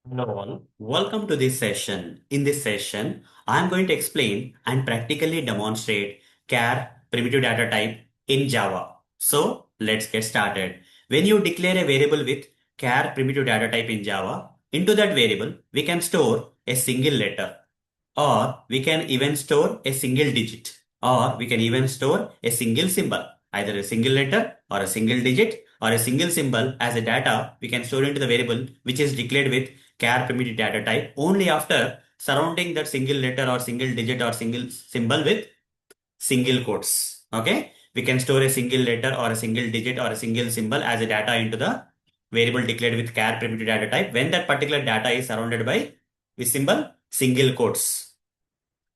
Hello all, welcome to this session. In this session, I am going to explain and practically demonstrate char primitive data type in Java. So let's get started. When you declare a variable with char primitive data type in Java, into that variable we can store a single letter, or we can even store a single digit, or we can even store a single symbol, either a single letter or a single digit or a single symbol as a data we can store into the variable which is declared with char primitive data type only after surrounding that single letter or single digit or single symbol with single quotes. Okay, we can store a single letter or a single digit or a single symbol as a data into the variable declared with char primitive data type when that particular data is surrounded by the symbol single quotes.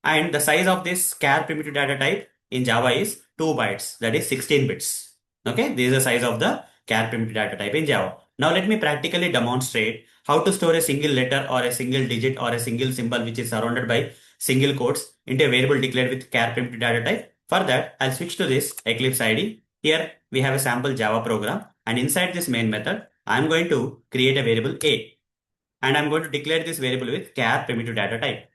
And the size of this char primitive data type in Java is 2 bytes, that is 16 bits. Okay, this is the size of the char primitive data type in Java. Now let me practically demonstrate how to store a single letter or a single digit or a single symbol which is surrounded by single quotes into a variable declared with char primitive data type. For that, I'll switch to this Eclipse IDE. Here we have a sample Java program, and inside this main method, I'm going to create a variable A, and I'm going to declare this variable with char primitive data type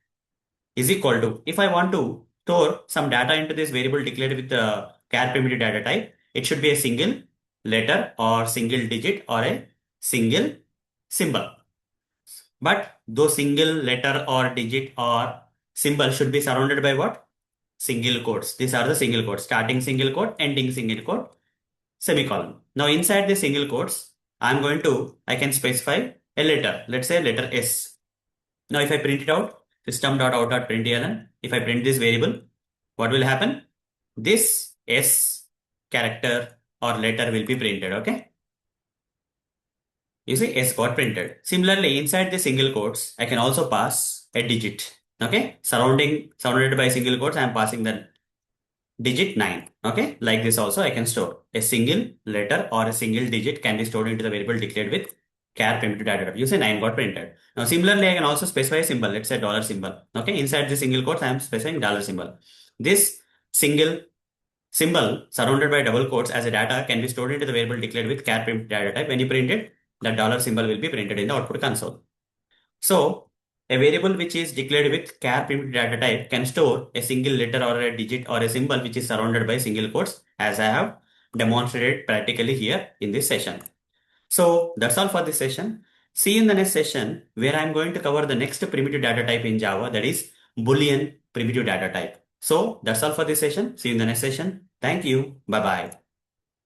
is equal to, if I want to store some data into this variable declared with the char primitive data type, it should be a single letter or single digit or a single symbol. But those single letter or digit or symbol should be surrounded by what? Single quotes. These are the single quotes, starting single quote, ending single quote, semicolon. Now inside the single quotes, I can specify a letter. Let's say letter S. Now if I print it out, system.out.println, if I print this variable, what will happen? This S character or letter will be printed, okay? You see S got printed. Similarly, inside the single quotes, I can also pass a digit, okay? Surrounded by single quotes, I am passing the digit 9, okay? Like this also I can store. A single letter or a single digit can be stored into the variable declared with char primitive data type. You say 9 got printed. Now similarly, I can also specify a symbol. Let's say dollar symbol. Okay, inside the single quotes, I am specifying dollar symbol. This single symbol surrounded by double quotes as a data can be stored into the variable declared with char primitive data type. When you print it, the dollar symbol will be printed in the output console. So a variable which is declared with char primitive data type can store a single letter or a digit or a symbol which is surrounded by single quotes, as I have demonstrated practically here in this session. So that's all for this session. See you in the next session where I'm going to cover the next primitive data type in Java, that is Boolean primitive data type. So that's all for this session. See you in the next session. Thank you. Bye bye.